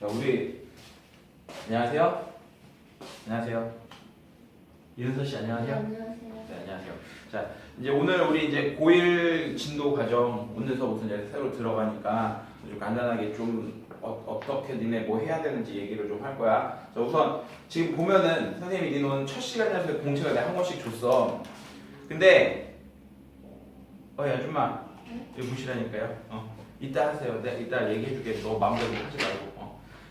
자, 우리 안녕하세요. 안녕하세요. 이은서 씨 안녕하세요. 안녕하세요. 네, 안녕하세요. 자, 이제 오늘 우리 이제 고1 진도 과정 오늘서부터 이제 새로 들어가니까 좀 간단하게 좀 어떻게 니네 뭐 해야 되는지 얘기를 좀 할 거야. 자, 우선 지금 보면은 선생님이 니는 첫 시간이라서 공책을 내가 한 권씩 줬어. 근데 야 아줌마 이거 무시라니까요. 이따 하세요. 내가 이따 얘기해줄게. 너 마음대로 하지 말고.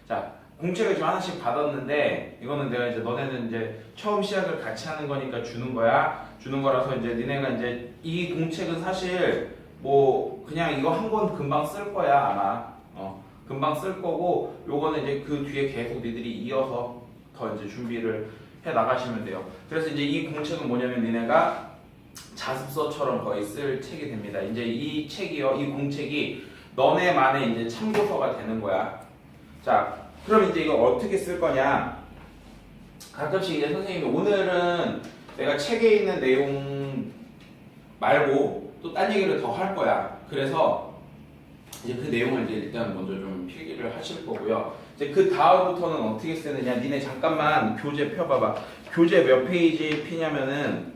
자, 공책을 좀 하나씩 받았는데 이거는 내가 이제 너네는 이제 처음 시작을 같이 하는 거니까 주는 거야. 주는 거라서 이제 니네가 이제 이 공책은 사실 뭐 그냥 이거 한 권 금방 쓸 거야 아마. 금방 쓸 거고 요거는 이제 그 뒤에 계속 니들이 이어서 더 이제 준비를 해 나가시면 돼요. 그래서 이제 이 공책은 뭐냐면 니네가 자습서처럼 거의 쓸 책이 됩니다. 이제 이 책이요, 이 공책이 너네만의 이제 참고서가 되는 거야. 자, 그럼 이제 이거 어떻게 쓸 거냐? 가끔씩 이제 선생님이 오늘은 내가 책에 있는 내용 말고 또 딴 얘기를 더 할 거야. 그래서 이제 그 내용을 이제 일단 먼저 좀 필기를 하실 거고요. 이제 그 다음부터는 어떻게 쓰느냐? 니네 잠깐만 교재 펴봐봐. 교재 몇 페이지 피냐면은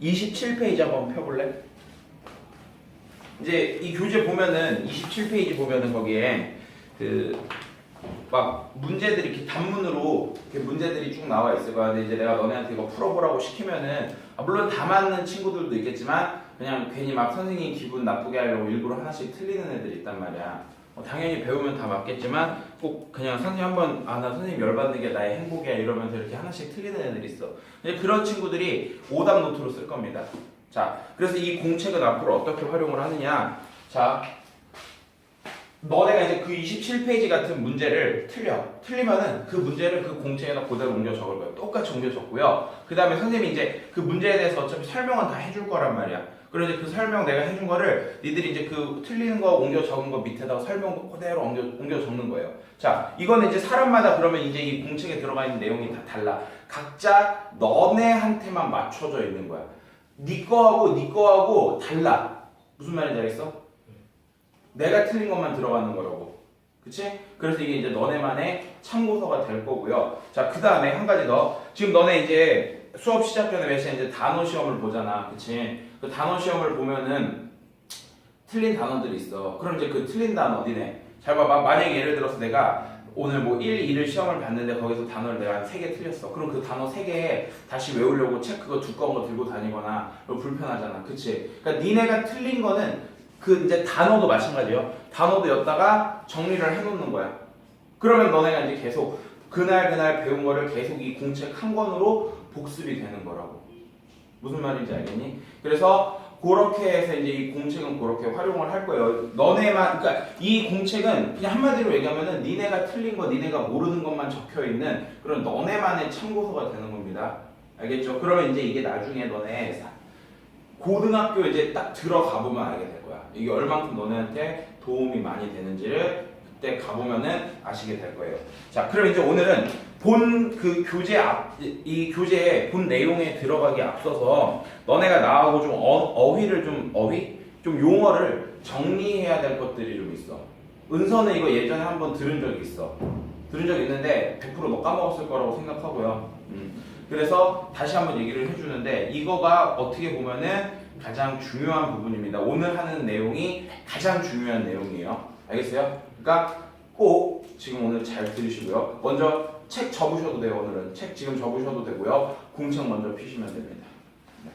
27페이지 한번 펴볼래? 이제 이 교재 보면은 27페이지 보면은 거기에 그 막 문제들이 이렇게 단문으로 이렇게 문제들이 쭉 나와 있을 거야. 근데 이제 내가 너네한테 이거 풀어보라고 시키면은 물론 다 맞는 친구들도 있겠지만 그냥 괜히 막 선생님 기분 나쁘게 하려고 일부러 하나씩 틀리는 애들이 있단 말이야. 당연히 배우면 다 맞겠지만 꼭 그냥 선생님 한번 나 선생님 열받는 게 나의 행복이야 이러면서 이렇게 하나씩 틀리는 애들이 있어. 그런 친구들이 오답 노트로 쓸 겁니다. 자, 그래서 이 공책은 앞으로 어떻게 활용을 하느냐? 자, 너네가 이제 그 27페이지 같은 문제를 틀리면은 그 문제를 그 공책에다 그대로 옮겨 적을 거예요. 똑같이 옮겨 적고요. 그 다음에 선생님이 이제 그 문제에 대해서 어차피 설명은 다 해줄 거란 말이야. 그래서 그 설명 내가 해준 거를 니들이 이제 그 틀리는 거 옮겨 적은 거 밑에다가 설명도 그대로 옮겨 적는 거예요. 자, 이거는 이제 사람마다 그러면 이제 이 공책에 들어가 있는 내용이 다 달라. 각자 너네한테만 맞춰져 있는 거야. 네 거하고 달라. 무슨 말인지 알겠어? 내가 틀린 것만 들어가는 거라고. 그치? 그래서 이게 이제 너네만의 참고서가 될 거고요. 자, 그 다음에 한 가지 더. 지금 너네 이제 수업 시작 전에 몇 시에 이제 단어 시험을 보잖아. 그치? 그 단어 시험을 보면은 틀린 단어들이 있어. 그럼 이제 그 틀린 단어, 니네. 잘 봐봐. 만약에 예를 들어서 내가 오늘 뭐 1, 2를 시험을 봤는데 거기서 단어를 내가 한 3개 틀렸어. 그럼 그 단어 3개 다시 외우려고 책 그거 두꺼운 거 들고 다니거나 불편하잖아. 그치? 그러니까 니네가 틀린 거는 그 이제 단어도 마찬가지예요. 단어도 였다가 정리를 해놓는 거야. 그러면 너네가 이제 계속 그날 배운 거를 계속 이 공책 한 권으로 복습이 되는 거라고. 무슨 말인지 알겠니? 그래서 그렇게 해서 이제 이 공책은 그렇게 활용을 할 거예요. 너네만, 그러니까 이 공책은 그냥 한마디로 얘기하면은 니네가 틀린 거, 니네가 모르는 것만 적혀 있는 그런 너네만의 참고서가 되는 겁니다. 알겠죠? 그러면 이제 이게 나중에 너네 고등학교 이제 딱 들어가 보면 알게 될 거야. 이게 얼만큼 너네한테 도움이 많이 되는지를 그때 가보면은 아시게 될 거예요. 자, 그럼 이제 오늘은 본 그 교재 이 교재의 본 내용에 들어가기 앞서서 너네가 나하고 좀 어휘를 좀 용어를 정리해야 될 것들이 좀 있어. 은서는 이거 예전에 한번 들은 적이 있어. 들은 적 있는데 100% 너 까먹었을 거라고 생각하고요. 그래서 다시 한번 얘기를 해주는데 이거가 어떻게 보면은 가장 중요한 부분입니다. 오늘 하는 내용이 가장 중요한 내용이에요. 알겠어요? 그러니까 꼭 지금 오늘 잘 들으시고요. 먼저 책 접으셔도 돼요. 오늘은 책 지금 접으셔도 되고요. 공책 먼저 피시면 됩니다. 네.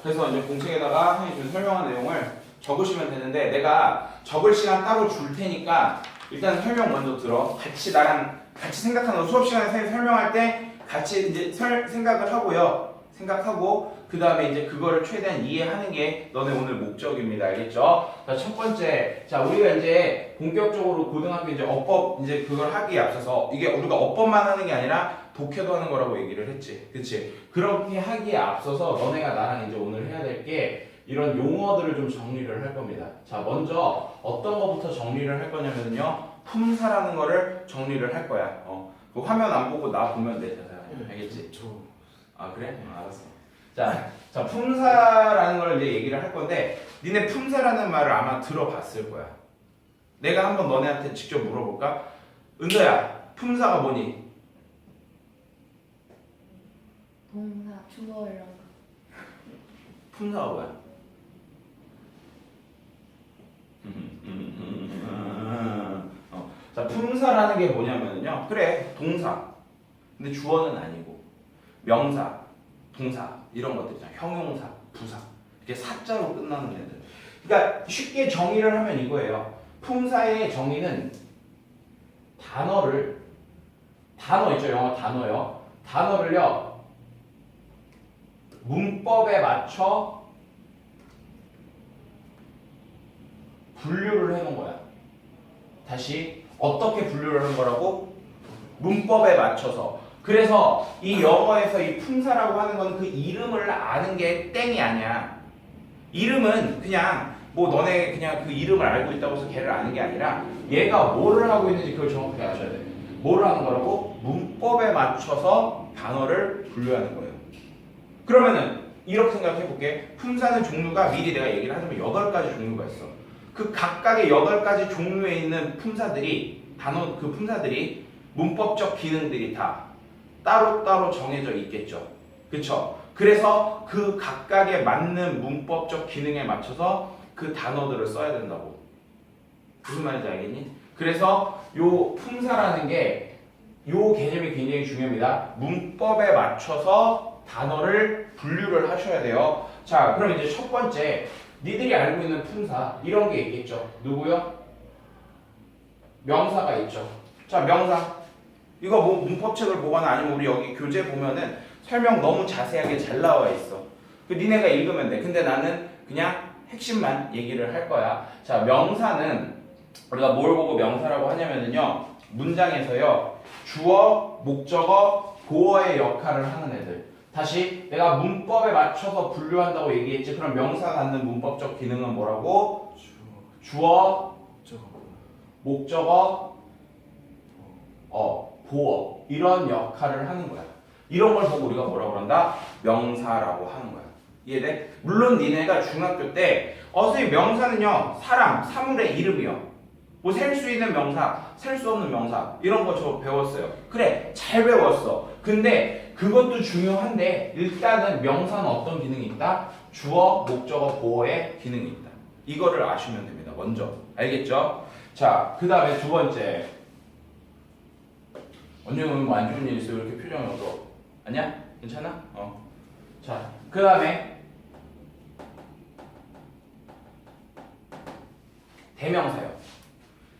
그래서 이제 공책에다가 선생님이 설명한 내용을 적으시면 되는데 내가 적을 시간 따로 줄 테니까 일단 설명 먼저 들어. 같이 생각하는 거. 수업 시간에 선생님 설명할 때 같이 이제 생각을 하고요. 생각하고 그 다음에 이제 그거를 최대한 이해하는 게 너네 오늘 목적입니다. 알겠죠? 자, 첫 번째, 자 우리가 이제 본격적으로 고등학교 이제 어법 이제 그걸 하기에 앞서서 이게 우리가 어법만 하는 게 아니라 독해도 하는 거라고 얘기를 했지, 그렇지? 그렇게 하기에 앞서서 너네가 나랑 이제 오늘 해야 될 게 이런 용어들을 좀 정리를 할 겁니다. 자, 먼저 어떤 거부터 정리를 할 거냐면요. 품사라는 거를 정리를 할 거야. 그 화면 안 보고 나 보면 돼. 알겠지? 저 아 그래? 알았어. 자, 품사라는 걸 이제 얘기를 할 건데, 니네 품사라는 말을 아마 들어봤을 거야. 내가 한번 너네한테 직접 물어볼까? 은서야, 품사가 뭐니? 동사, 주어 이런 거. 품사가 뭐야? 자, 품사라는 게 뭐냐면요. 그래, 동사. 근데 주어는 아니고, 명사, 동사, 이런 것들 있잖아. 형용사, 부사. 이렇게 사자로 끝나는 애들. 그러니까 쉽게 정의를 하면 이거예요. 품사의 정의는 단어 있죠. 영어 단어요. 단어를요, 문법에 맞춰 분류를 해놓은 거야. 다시 어떻게 분류를 하는 거라고? 문법에 맞춰서. 그래서 이 영어에서 이 품사라고 하는 건 그 이름을 아는 게 땡이 아니야. 이름은 그냥 뭐 너네 그냥 그 이름을 알고 있다고 해서 걔를 아는 게 아니라 얘가 뭐를 하고 있는지 그걸 정확하게 아셔야 돼. 뭐를 하는 거라고? 문법에 맞춰서 단어를 분류하는 거예요. 그러면은 이렇게 생각해 볼게. 품사는 종류가 미리 내가 얘기를 하자면 8가지 종류가 있어. 그 각각의 8가지 종류에 있는 품사들이 그 품사들이 문법적 기능들이 다 따로따로 정해져 있겠죠. 그쵸? 그래서 그 각각에 맞는 문법적 기능에 맞춰서 그 단어들을 써야 된다고. 무슨 말인지 알겠니? 그래서 요 품사라는 게 요 개념이 굉장히 중요합니다. 문법에 맞춰서 단어를 분류를 하셔야 돼요. 자, 그럼 이제 첫 번째 니들이 알고 있는 품사 이런 게 있겠죠. 누구요? 명사가 있죠. 자, 명사. 이거 뭐 문법책을 보거나 아니면 우리 여기 교재 보면은 설명 너무 자세하게 잘 나와 있어. 그 니네가 읽으면 돼. 근데 나는 그냥 핵심만 얘기를 할 거야. 자, 명사는 우리가 뭘 보고 명사라고 하냐면은요. 문장에서요. 주어, 목적어, 보어의 역할을 하는 애들. 다시 내가 문법에 맞춰서 분류한다고 얘기했지. 그럼 명사가 갖는 문법적 기능은 뭐라고? 주어, 목적어, 보어. 이런 역할을 하는 거야. 이런 걸 보고 우리가 뭐라고 그런다? 명사라고 하는 거야. 이해돼? 물론 니네가 중학교 때 선생님 명사는요. 사람, 사물의 이름이요. 뭐 셀 수 있는 명사, 셀 수 없는 명사 이런 거 저 배웠어요. 그래, 잘 배웠어. 근데 그것도 중요한데 일단은 명사는 어떤 기능이 있다? 주어, 목적어, 보어의 기능이 있다. 이거를 아시면 됩니다. 먼저. 알겠죠? 자, 그 다음에 두 번째. 언제 오면 뭐 안 좋은 일 있어요? 왜 이렇게 표정이 어두워? 아니야? 괜찮아? 자, 그 다음에 대명사요.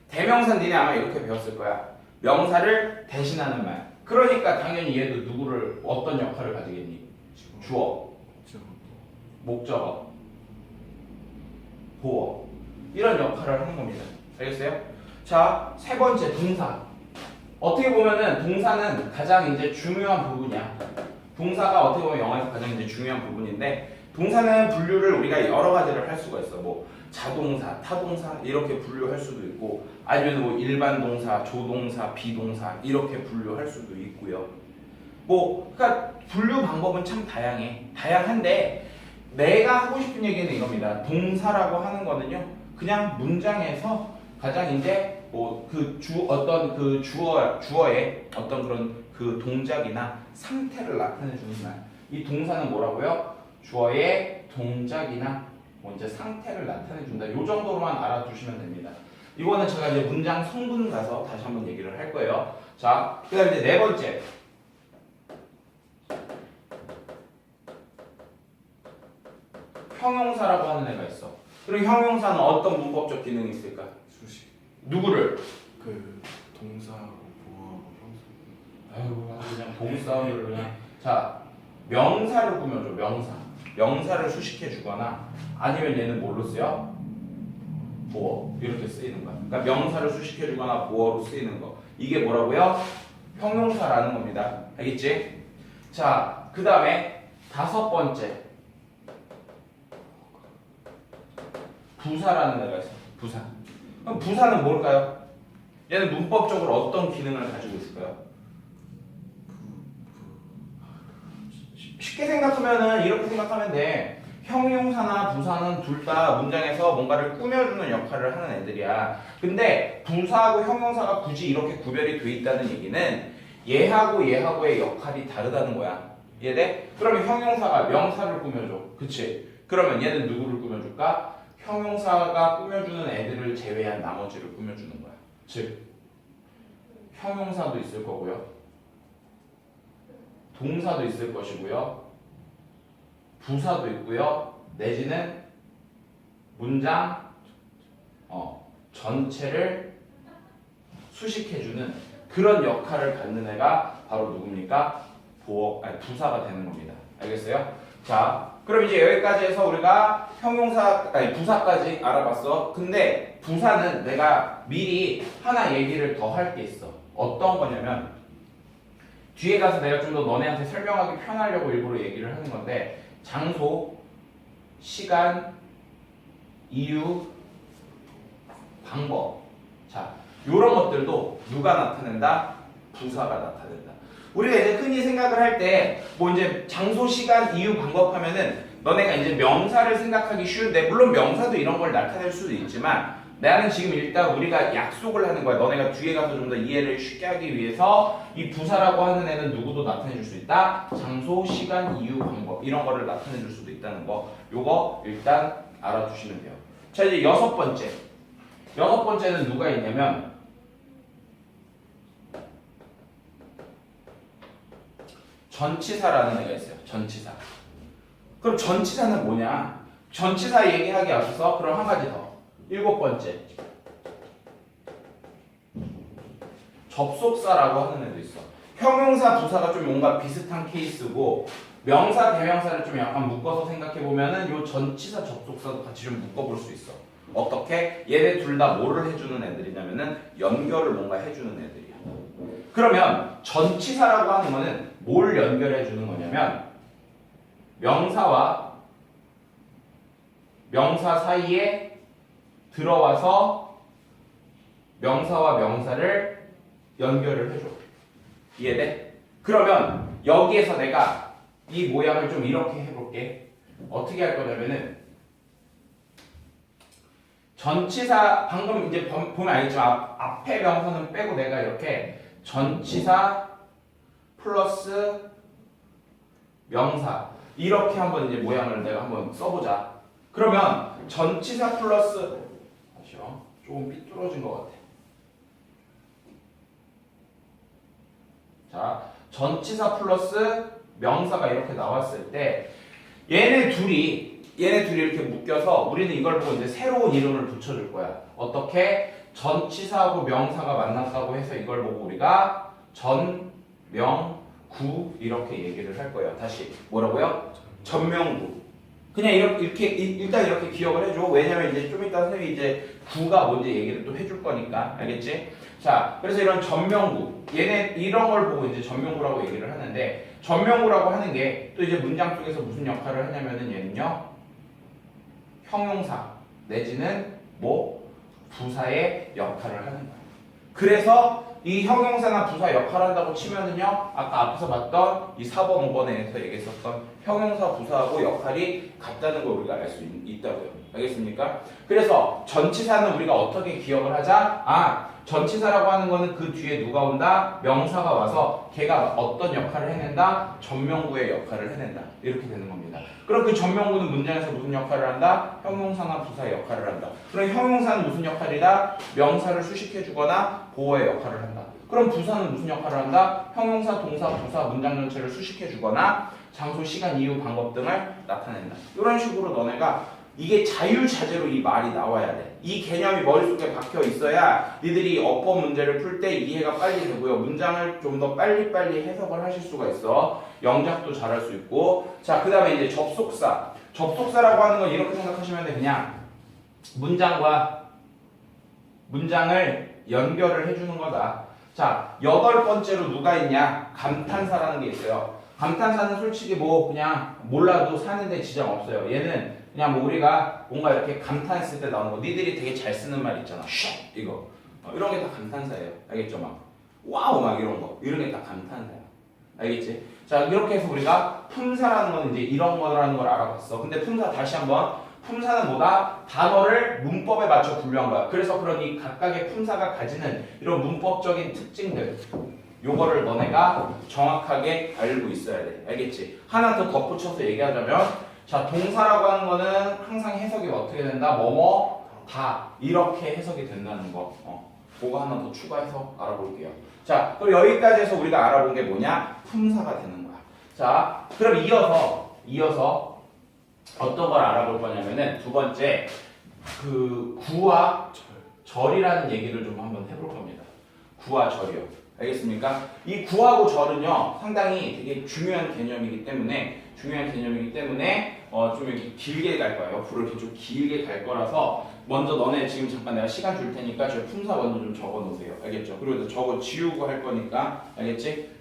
대명사는 니네 아마 이렇게 배웠을 거야. 명사를 대신하는 말. 그러니까 당연히 얘도 누구를 어떤 역할을 가지겠니? 주어, 목적어, 보어 이런 역할을 하는 겁니다. 알겠어요? 자, 세 번째 동사. 어떻게 보면은 동사는 가장 이제 중요한 부분이야. 동사가 어떻게 보면 영어에서 가장 이제 중요한 부분인데 동사는 분류를 우리가 여러 가지를 할 수가 있어. 뭐 자동사, 타동사 이렇게 분류할 수도 있고 아니면 뭐 일반 동사, 조동사, 비동사 이렇게 분류할 수도 있고요. 뭐 그러니까 분류 방법은 참 다양한데 내가 하고 싶은 얘기는 이겁니다. 동사라고 하는 거는요. 그냥 문장에서 가장 이제 뭐 그 어떤 그 주어의 어떤 그런 그 동작이나 상태를 나타내 주는 말. 이 동사는 뭐라고요? 주어의 동작이나 뭐 이제 상태를 나타내 준다. 요 정도로만 알아두시면 됩니다. 이거는 제가 이제 문장 성분 가서 다시 한번 얘기를 할 거예요. 자, 그다음에 이제 네 번째. 형용사라고 하는 애가 있어. 그리고 형용사는 어떤 문법적 기능이 있을까? 수식. 누구를? 그 동사하고 보어하고 형사. 아이고 그냥 동사를 그냥. 자, 명사를 꾸며줘. 명사를 수식해 주거나 아니면 얘는 뭘로 쓰여? 보어. 이렇게 쓰이는 거야. 그러니까 명사를 수식해 주거나 보어로 쓰이는 거. 이게 뭐라고요? 형용사라는 겁니다. 알겠지? 자, 그 다음에 다섯 번째. 부사라는 애가 있어. 부사. 그럼 부사는 뭘까요? 얘는 문법적으로 어떤 기능을 가지고 있을까요? 쉽게 생각하면은 이렇게 생각하면 돼. 형용사나 부사는 둘 다 문장에서 뭔가를 꾸며주는 역할을 하는 애들이야. 근데 부사하고 형용사가 굳이 이렇게 구별이 돼 있다는 얘기는 얘하고 얘하고의 역할이 다르다는 거야. 이해돼? 그러면 형용사가 명사를 꾸며줘. 그치? 그러면 얘는 누구를 꾸며줄까? 형용사가 꾸며주는 애들을 제외한 나머지를 꾸며주는 거야. 즉 형용사도 있을 거고요. 동사도 있을 것이고요. 부사도 있고요. 내지는 문장 전체를 수식해주는 그런 역할을 갖는 애가 바로 누굽니까? 부사가 되는 겁니다. 알겠어요? 자, 그럼 이제 여기까지 해서 우리가 부사까지 알아봤어. 근데 부사는 내가 미리 하나 얘기를 더 할 게 있어. 어떤 거냐면 뒤에 가서 내가 좀 더 너네한테 설명하기 편하려고 일부러 얘기를 하는 건데 장소, 시간, 이유, 방법. 자, 요런 것들도 누가 나타낸다? 부사가 나타낸다. 우리가 이제 흔히 생각을 할 때 뭐 이제 장소, 시간, 이유, 방법 하면은 너네가 이제 명사를 생각하기 쉬운데 물론 명사도 이런 걸 나타낼 수도 있지만 나는 지금 일단 우리가 약속을 하는 거야. 너네가 뒤에 가서 좀 더 이해를 쉽게 하기 위해서 이 부사라고 하는 애는 누구도 나타내 줄 수 있다. 장소, 시간, 이유, 방법 이런 거를 나타내 줄 수도 있다는 거. 요거 일단 알아두시면 돼요. 자, 이제 여섯 번째는 누가 있냐면 전치사라는 애가 있어요. 전치사. 그럼 전치사는 뭐냐? 전치사 얘기하기 앞서서 그럼 한 가지 더. 7번째. 접속사라고 하는 애도 있어. 형용사, 부사가 좀 뭔가 비슷한 케이스고 명사, 대명사를 좀 약간 묶어서 생각해보면은 요 전치사, 접속사도 같이 좀 묶어볼 수 있어. 어떻게? 얘네 둘 다 뭐를 해주는 애들이냐면은 연결을 뭔가 해주는 애들이야. 그러면 전치사라고 하는 거는 뭘 연결해주는 거냐면 명사와 명사 사이에 들어와서 명사와 명사를 연결을 해줘. 이해돼? 그러면 여기에서 내가 이 모양을 좀 이렇게 해볼게. 어떻게 할 거냐면은 전치사 방금 이제 보면 알겠지만 앞에 명사는 빼고 내가 이렇게 전치사 플러스 명사 이렇게 한번 이제 모양을 내가 한번 써보자. 그러면 전치사 플러스 조금 삐뚤어진 것 같아. 자, 전치사 플러스 명사가 이렇게 나왔을 때 얘네 둘이 이렇게 묶여서 우리는 이걸 보고 이제 새로운 이름을 붙여줄 거야. 어떻게? 전치사하고 명사가 만났다고 해서 이걸 보고 우리가 전, 명, 구 이렇게 얘기를 할 거예요. 다시 뭐라고요? 전명구. 그냥 이렇게 일단 이렇게 기억을 해줘. 왜냐면 이제 좀 이따 선생님이 이제 구가 뭔지 얘기를 또 해줄 거니까. 알겠지? 자, 그래서 이런 전명구. 얘네 이런 걸 보고 이제 전명구라고 얘기를 하는데 전명구라고 하는 게 또 이제 문장 속에서 무슨 역할을 하냐면은 얘는요. 형용사 내지는 뭐 부사의 역할을 하는 거야. 그래서 이 형용사나 부사 역할을 한다고 치면은요. 아까 앞에서 봤던 이 4번, 5번에서 얘기했었던 형용사, 부사하고 역할이 같다는 걸 우리가 알 수 있다고요. 알겠습니까? 그래서 전치사는 우리가 어떻게 기억을 하자? 전치사라고 하는 거는 그 뒤에 누가 온다? 명사가 와서 걔가 어떤 역할을 해낸다? 전명구의 역할을 해낸다. 이렇게 되는 겁니다. 그럼 그 전명구는 문장에서 무슨 역할을 한다? 형용사나 부사의 역할을 한다. 그럼 형용사는 무슨 역할이다? 명사를 수식해주거나 보호의 역할을 한다. 그럼 부사는 무슨 역할을 한다? 형용사, 동사, 부사, 문장 전체를 수식해주거나 장소, 시간, 이유, 방법 등을 나타낸다. 이런 식으로 너네가 이게 자유자재로 이 말이 나와야 돼. 이 개념이 머릿속에 박혀 있어야 니들이 어법 문제를 풀 때 이해가 빨리 되고요. 문장을 좀 더 빨리빨리 해석을 하실 수가 있어. 영작도 잘할 수 있고. 자, 그 다음에 이제 접속사. 접속사라고 하는 건 이렇게 생각하시면 돼. 그냥 문장과 문장을 연결을 해주는 거다. 자, 8번째로 누가 있냐? 감탄사라는 게 있어요. 감탄사는 솔직히 뭐 그냥 몰라도 사는데 지장 없어요. 얘는 그냥 뭐 우리가 뭔가 이렇게 감탄했을 때 나오는 거. 니들이 되게 잘 쓰는 말 있잖아. 슉 이거. 이런 게 다 감탄사예요. 알겠죠? 막 와우 막 이런 거. 이런 게 다 감탄사야. 알겠지? 자, 이렇게 해서 우리가 품사라는 건 이제 이런 거라는 걸 알아봤어. 근데 품사 다시 한번 품사는 뭐다? 단어를 문법에 맞춰 분류한 거야. 그래서 그러니 각각의 품사가 가지는 이런 문법적인 특징들 요거를 너네가 정확하게 알고 있어야 돼. 알겠지? 하나 더 덧붙여서 얘기하자면 자, 동사라고 하는 거는 항상 해석이 어떻게 된다? 뭐뭐 다 이렇게 해석이 된다는 거. 그거 하나 더 추가해서 알아볼게요. 자, 그럼 여기까지 해서 우리가 알아본 게 뭐냐? 품사가 되는 거야. 자, 그럼 이어서 어떤 걸 알아볼 거냐면은 두 번째 그 구와 절이라는 얘기를 좀 한번 해볼 겁니다. 구와 절이요. 알겠습니까? 이 구하고 절은요 상당히 되게 중요한 개념이기 때문에 좀 이렇게 길게 갈 거야. 옆으로 이렇게 좀 길게 갈 거라서 먼저 너네 지금 잠깐 내가 시간 줄 테니까 저 품사 먼저 좀 적어 놓으세요. 알겠죠? 그리고 저거 지우고 할 거니까 알겠지?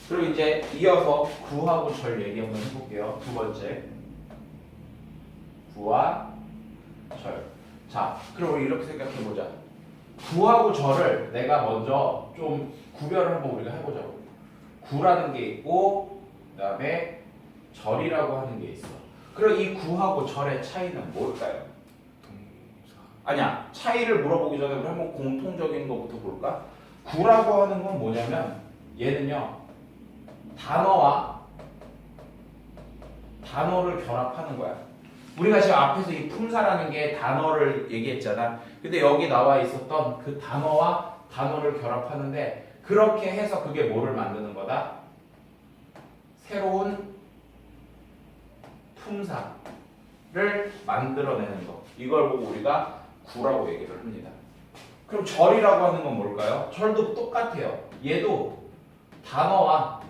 그리고 이제 이어서 구하고 절 얘기 한번 해볼게요. 두 번째 구와 절. 자, 그럼 우리 이렇게 생각해보자. 구하고 절을 내가 먼저 좀 구별을 한번 우리가 해보자고. 구라는 게 있고 그 다음에 절이라고 하는 게 있어. 그럼 이 구하고 절의 차이는 뭘까요? 동사. 아니야, 차이를 물어보기 전에 우리 한번 공통적인 것부터 볼까? 구라고 하는 건 뭐냐면 얘는요 단어를 결합하는 거야. 우리가 지금 앞에서 이 품사라는 게 단어를 얘기했잖아. 근데 여기 나와 있었던 그 단어와 단어를 결합하는데 그렇게 해서 그게 뭐를 만드는 거다? 새로운 품사를 만들어내는 거. 이걸 보고 우리가 구라고 얘기를 합니다. 그럼 절이라고 하는 건 뭘까요? 절도 똑같아요. 얘도 단어가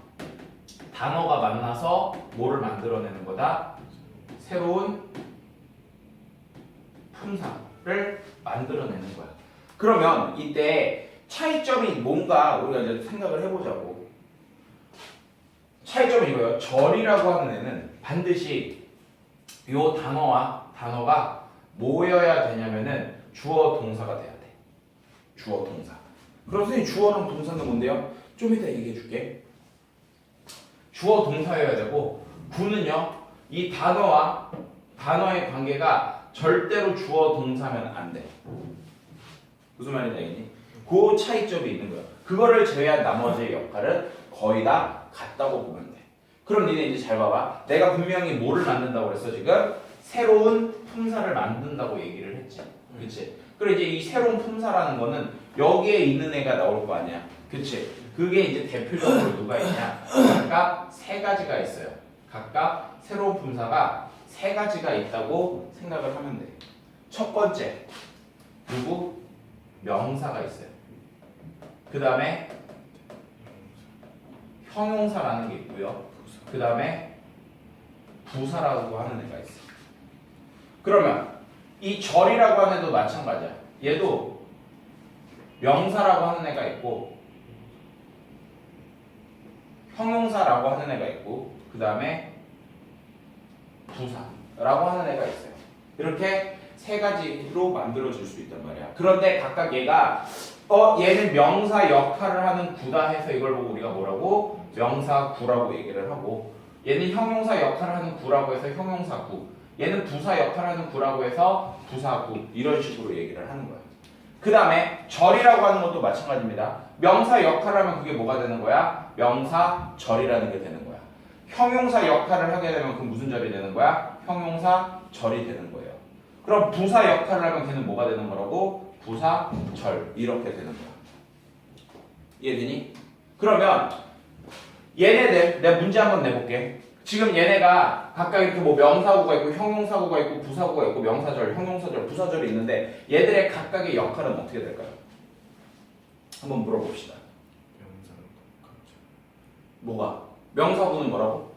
만나서 뭐를 만들어내는 거다? 새로운 품사를 만들어내는 거야. 그러면 이때 차이점이 뭔가 우리가 이제 생각을 해보자고. 차이점이 이거예요. 절이라고 하는 애는 반드시 이 단어가 뭐여야 되냐면은 주어 동사가 돼야 돼. 주어 동사. 그럼 선생님 주어랑 동사는 뭔데요? 좀 이따 얘기해 줄게. 주어 동사여야 되고 구는요 이 단어와 단어의 관계가 절대로 주어 동사면 안 돼. 무슨 말인지 알겠니? 그 차이점이 있는 거야. 그거를 제외한 나머지의 역할은 거의 다 같다고 보면 돼. 그럼 니네 이제 잘 봐봐. 내가 분명히 뭐를 만든다고 그랬어 지금? 새로운 품사를 만든다고 얘기를 했지. 그치? 그리고 이제 이 새로운 품사라는 거는 여기에 있는 애가 나올 거 아니야. 그치? 그게 이제 대표적으로 누가 있냐? 각각 세 가지가 있어요. 각각 새로운 품사가 세 가지가 있다고 생각을 하면 돼. 첫 번째, 누구? 명사가 있어요. 그 다음에 형용사라는 게 있고요. 그 다음에 부사라고 하는 애가 있어. 그러면 이 절이라고 하는 애도 마찬가지야. 얘도 명사라고 하는 애가 있고 형용사라고 하는 애가 있고 그 다음에 부사라고 하는 애가 있어요. 이렇게 세 가지로 만들어질 수 있단 말이야. 그런데 각각 얘가 얘는 명사 역할을 하는 구다 해서 이걸 보고 우리가 뭐라고? 명사구라고 얘기를 하고 얘는 형용사 역할을 하는 구라고 해서 형용사구, 얘는 부사 역할을 하는 구라고 해서 부사구, 이런 식으로 얘기를 하는 거야. 그 다음에 절이라고 하는 것도 마찬가지입니다. 명사 역할을 하면 그게 뭐가 되는 거야? 명사절이라는 게 되는 거야. 형용사 역할을 하게 되면 그 무슨 절이 되는 거야? 형용사절이 되는 거예요. 그럼 부사 역할을 하면 걔는 뭐가 되는 거라고? 부사절, 이렇게 되는 거야. 이해되니? 그러면 얘네들 내가 문제 한번 내볼게. 지금 얘네가 각각 이렇게 뭐 명사구가 있고 형용사구가 있고 부사구가 있고 명사절, 형용사절, 부사절이 있는데 얘들의 각각의 역할은 어떻게 될까요? 한번 물어봅시다. 명사는 똑같죠. 뭐가? 명사구는 뭐라고?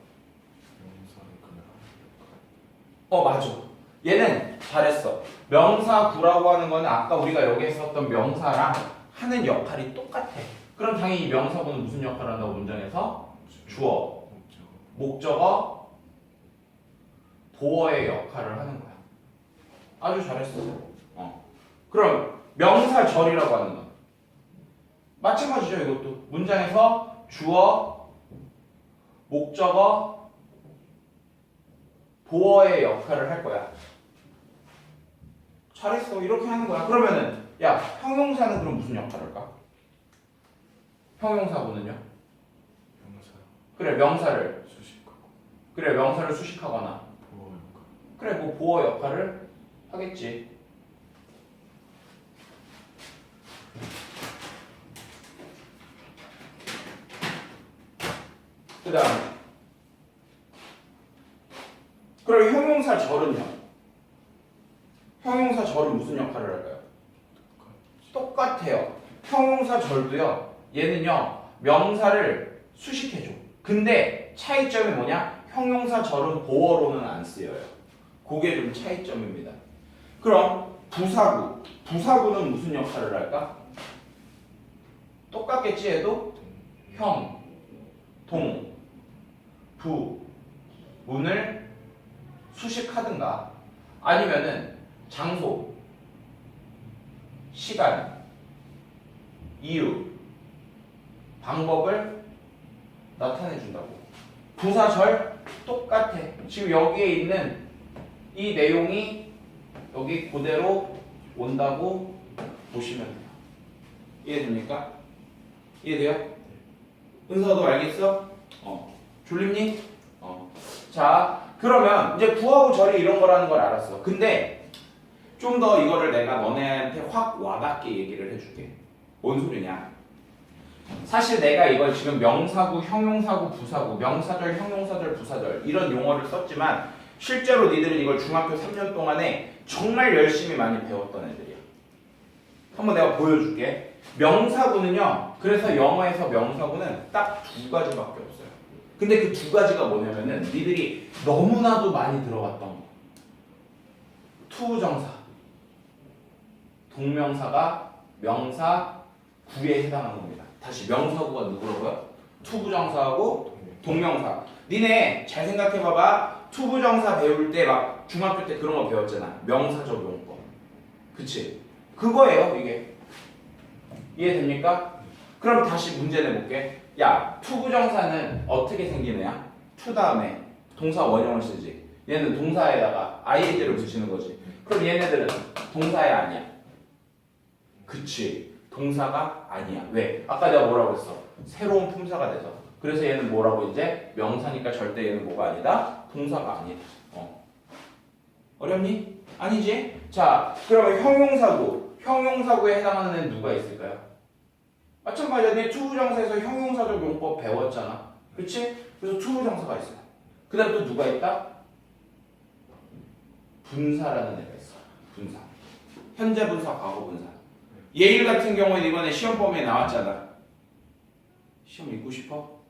명사는 그냥 맞아. 얘는 잘했어. 명사구라고 하는 거는 아까 우리가 여기 했었던 명사랑 하는 역할이 똑같아. 그럼 당연히 이 명사구는 무슨 역할을 한다고 문장에서? 주어, 목적어, 도어의 역할을 하는 거야. 아주 잘했어. 그럼 명사절이라고 하는 건 마찬가지죠. 이것도 문장에서 주어, 목적어, 보어의 역할을 할 거야. 잘했어. 이렇게 하는 거야. 그러면은 야, 형용사는 그럼 무슨 역할을 할까? 형용사구는요? 명사 그래, 명사를. 수식하고 그래, 명사를 수식하거나. 보호 역할. 그래, 뭐 보어 역할을 하겠지. 그 다음에 그럼 형용사절은요? 형용사절은 무슨 역할을 할까요? 똑같아요. 형용사절도요. 얘는요. 명사를 수식해줘. 근데 차이점이 뭐냐? 형용사절은 보어로는 안 쓰여요. 그게 좀 차이점입니다. 그럼 부사구. 부사구는 무슨 역할을 할까? 똑같겠지 얘도? 형, 동, 부, 문을 수식하든가 아니면은 장소, 시간, 이유, 방법을 나타내 준다고. 부사절 똑같아. 지금 여기에 있는 이 내용이 여기 그대로 온다고 보시면 돼요. 이해됩니까? 이해돼요? 은서도 알겠어? 졸립니? 자, 그러면 이제 구하고 절이 이런 거라는 걸 알았어. 근데 좀 더 이거를 내가 너네한테 확 와닿게 얘기를 해줄게. 뭔 소리냐? 사실 내가 이걸 지금 명사구, 형용사구, 부사구, 명사절, 형용사절, 부사절 이런 용어를 썼지만 실제로 니들은 이걸 중학교 3년 동안에 정말 열심히 많이 배웠던 애들이야. 한번 내가 보여줄게. 명사구는요. 그래서 영어에서 명사구는 딱 두 가지밖에 없어요. 근데 그 두 가지가 뭐냐면은 니들이 너무나도 많이 들어봤던 거. 투부정사. 동명사가 명사 구에 해당하는 겁니다. 다시 명사구가 누구라고요? 투부정사하고 동명사. 니네 잘 생각해봐봐. 투부정사 배울 때 막 중학교 때 그런 거 배웠잖아. 명사적 용법. 그치? 그거예요 이게. 이해됩니까? 그럼 다시 문제 내볼게. 야, 투부정사는 어떻게 생기는 애야? 투 다음에 동사 원형을 쓰지. 얘는 동사에다가 ing를 붙이는 거지. 그럼 얘네들은 동사야 아니야? 그치. 동사가 아니야. 왜? 아까 내가 뭐라고 했어? 새로운 품사가 돼서. 그래서 얘는 뭐라고 이제? 명사니까 절대 얘는 뭐가 아니다? 동사가 아니다. 어렵니? 아니지? 자, 그러면 형용사구. 형용사구에 해당하는 애는 누가 있을까요? 마찬가지야. 투부정사에서 형용사적 용법 배웠잖아. 그치? 그래서 투부정사가 있어요. 그 다음 또 누가 있다? 분사라는 애가 있어. 분사. 현재 분사, 과거 분사. 예일 같은 경우는 이번에 시험 범위에 나왔잖아. 시험 읽고 싶어?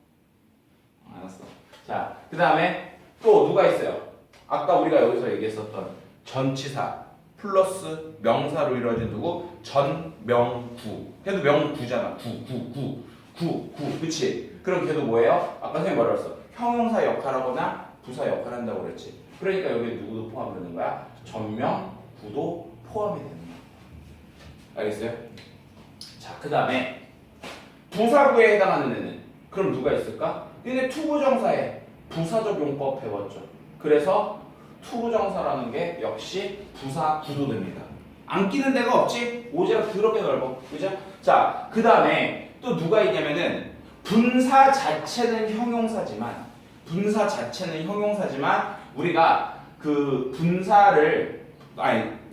알았어. 자, 그 다음에 또 누가 있어요? 아까 우리가 여기서 얘기했었던 전치사 플러스 명사로 이루어진 누구? 전명구. 걔도 명구잖아. 구. 그치? 그럼 걔도 뭐예요? 아까 선생님 뭐라고 했어? 형용사 역할하거나 부사 역할한다고 그랬지. 그러니까 여기 누구도 포함되는 거야? 전명, 구도 포함이 되는 거야. 알겠어요? 자, 그 다음에 부사구에 해당하는 애는 그럼 누가 있을까? 근데 투부정사에 부사적 용법 배웠죠. 그래서 투부정사라는 게 역시 부사구도 됩니다. 안 끼는 데가 없지? 오지랖 더럽게 넓어. 그죠? 자, 그 다음에 또 누가 있냐면은 분사 자체는 형용사지만 우리가 그 분사를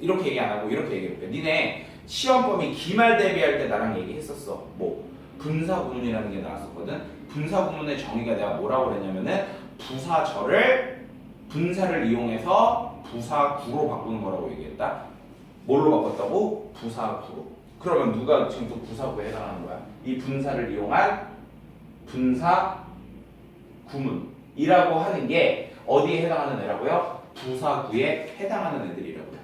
이렇게 얘기 안 하고 이렇게 얘기해볼게. 니네 시험 범위 기말 대비할 때 나랑 얘기했었어. 뭐 분사구문이라는 게 나왔었거든. 분사구문의 정의가 내가 뭐라고 그랬냐면은 부사절을 분사를 이용해서 부사구로 바꾸는 거라고 얘기했다. 뭘로 바꿨다고? 부사구로. 그러면 누가 지금 또 부사구에 해당하는 거야? 이 분사를 이용한 분사구문이라고 하는 게 어디에 해당하는 애라고요? 부사구에 해당하는 애들이라고요.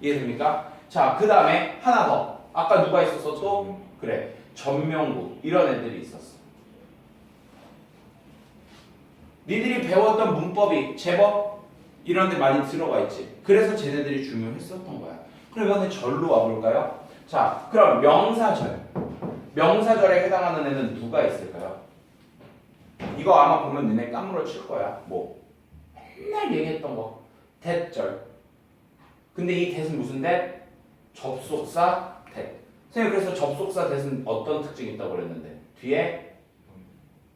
이해됩니까? 자, 그 다음에 하나 더. 아까 누가 있었어 또? 그래, 전명구. 이런 애들이 있었어. 니들이 배웠던 문법이 제법 이런 데 많이 들어가 있지. 그래서 쟤네들이 중요했었던 거야. 그럼 이번에 절로 와볼까요? 자, 그럼 명사절. 명사절에 해당하는 애는 누가 있을까요? 이거 아마 보면 너네 까무러칠 거야. 뭐 맨날 얘기했던 거. 대절. 근데 이 대은 무슨 대? 접속사 대. 선생님 그래서 접속사 대은 어떤 특징이 있다고 그랬는데 뒤에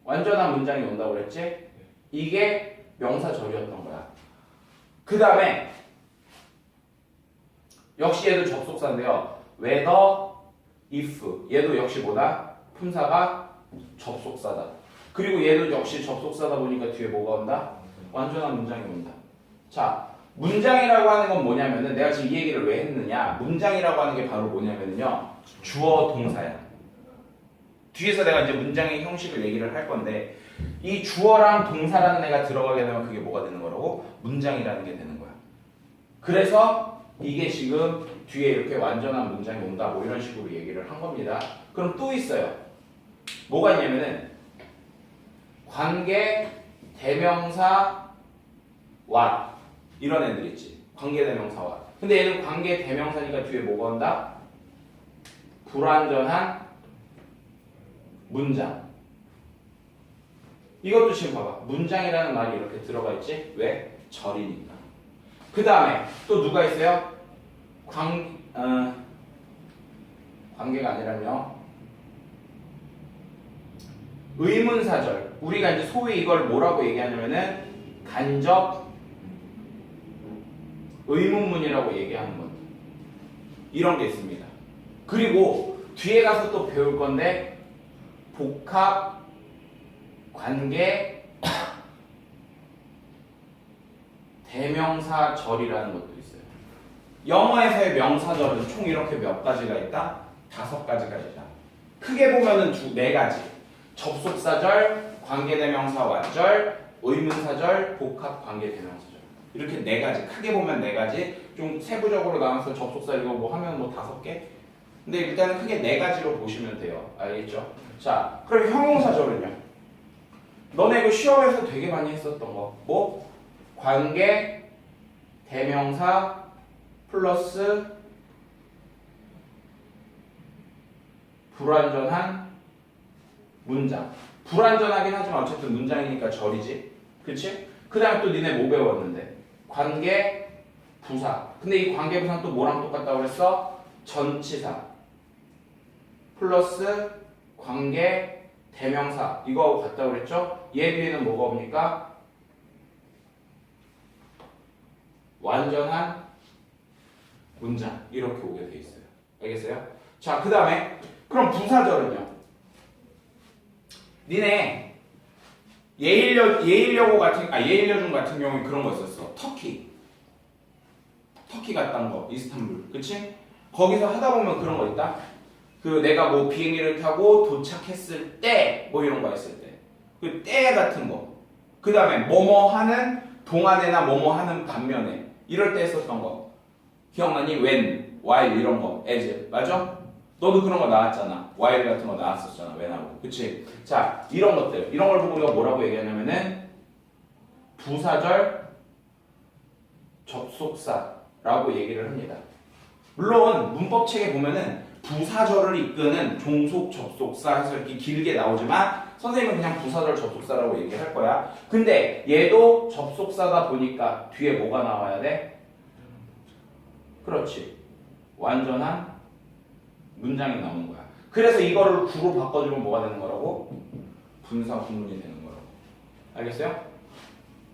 완전한 문장이 온다고 그랬지? 이게 명사절이었던 거야. 그 다음에 역시 얘도 접속사인데요. whether, if 얘도 역시 뭐다? 품사가 접속사다. 그리고 얘도 역시 접속사다 보니까 뒤에 뭐가 온다? 완전한 문장이 온다. 자, 문장이라고 하는 건 뭐냐면은 내가 지금 이 얘기를 왜 했느냐? 문장이라고 하는 게 바로 뭐냐면요. 주어 동사야. 뒤에서 내가 이제 문장의 형식을 얘기를 할 건데 이 주어랑 동사라는 애가 들어가게 되면 그게 뭐가 되는 거라고? 문장이라는 게 되는 거야. 그래서 이게 지금 뒤에 이렇게 완전한 문장이 온다 뭐 이런 식으로 얘기를 한 겁니다. 그럼 또 있어요. 뭐가 있냐면은 관계 대명사 what 이런 애들 있지. 관계 대명사 what. 근데 얘는 관계 대명사니까 뒤에 뭐가 온다? 불완전한 문장. 이것도 지금 봐봐. 문장이라는 말이 이렇게 들어가 있지? 왜? 절이니까. 그 다음에 또 누가 있어요? 관계가 아니라며 의문사절. 우리가 이제 소위 이걸 뭐라고 얘기하냐면은 간접 의문문이라고 얘기하는 겁니다. 이런 게 있습니다. 그리고 뒤에 가서 또 배울 건데 복합 관계 대명사절이라는 것도 있어요. 영어에서의 명사절은 총 이렇게 몇 가지가 있다? 5가지가 있다. 크게 보면은 네 가지. 접속사절, 관계대명사 완절, 의문사절, 복합관계대명사절. 이렇게 네 가지. 크게 보면 네 가지. 좀 세부적으로 나눠서 접속사 이거 뭐 하면 뭐 5개? 근데 일단은 크게 네 가지로 보시면 돼요. 알겠죠? 자, 그럼 형용사절은요? 너네 이거 시험에서 되게 많이 했었던 거. 뭐? 관계, 대명사, 플러스 불완전한 문장. 불완전하긴 하지만 어쨌든 문장이니까 절이지. 그치? 그 다음에 또 니네 뭐 배웠는데? 관계, 부사. 근데 이 관계 부사는 또 뭐랑 똑같다고 그랬어? 전치사. 플러스 관계, 대명사. 이거하고 같다고 그랬죠? 얘 뒤에는 뭐가 옵니까? 완전한 문장. 이렇게 오게 돼 있어요. 알겠어요? 자, 그 다음에 그럼 부사절은요? 니네 예일여중 같은 경우에 그런 거 있었어. 터키 갔다 온 거, 이스탄불. 그치? 거기서 하다 보면 그런 거 있다. 그 내가 뭐 비행기를 타고 도착했을 때 뭐 이런 거 했을 때. 그 때 같은 거. 그 다음에 뭐뭐 하는 동안에나 뭐뭐 하는 반면에 이럴 때 했었던 거. 기억나니? when, while 이런 거. as. 맞아? 너도 그런 거 나왔잖아. while 같은 거 나왔었잖아. when하고. 그치? 자, 이런 것들. 이런 걸 보고 우리가 뭐라고 얘기하냐면은 부사절 접속사라고 얘기를 합니다. 물론 문법책에 보면은 부사절을 이끄는 종속 접속사 해서 이렇게 길게 나오지만 선생님은 그냥 부사절 접속사라고 얘기할 거야. 근데 얘도 접속사다 보니까 뒤에 뭐가 나와야 돼? 그렇지. 완전한 문장이 나오는 거야. 그래서 이거를 구로 바꿔주면 뭐가 되는 거라고? 분사 구문이 되는 거라고. 알겠어요?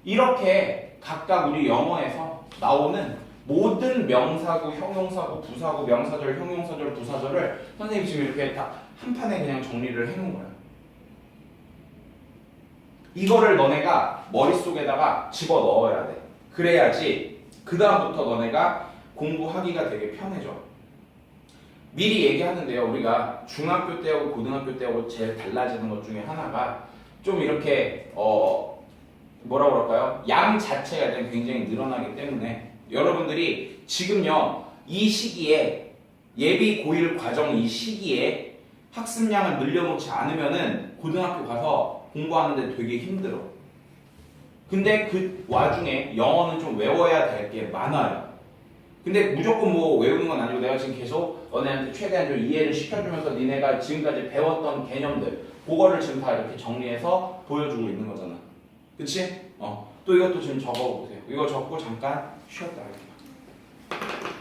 이렇게 각각 우리 영어에서 나오는 모든 명사구, 형용사구, 부사구, 명사절, 형용사절, 부사절을 선생님이 지금 이렇게 다 한 판에 그냥 정리를 해놓은 거야. 이거를 너네가 머릿속에다가 집어넣어야 돼. 그래야지 그 다음부터 너네가 공부하기가 되게 편해져. 미리 얘기하는데요. 우리가 중학교 때하고 고등학교 때하고 제일 달라지는 것 중에 하나가 좀 이렇게 뭐라고 그럴까요? 양 자체가 일단 굉장히 늘어나기 때문에 여러분들이 지금요 이 시기에 예비 고1 과정 이 시기에 학습량을 늘려놓지 않으면은 고등학교 가서 공부하는데 되게 힘들어. 근데 그 와중에 영어는 좀 외워야 될 게 많아요. 근데 무조건 뭐 외우는 건 아니고 내가 지금 계속 너네한테 최대한 좀 이해를 시켜주면서 니네가 지금까지 배웠던 개념들 그거를 지금 다 이렇게 정리해서 보여주고 있는 거잖아. 그치? 또 이것도 지금 적어보세요. 이거 적고 잠깐 쉬었다 할게요.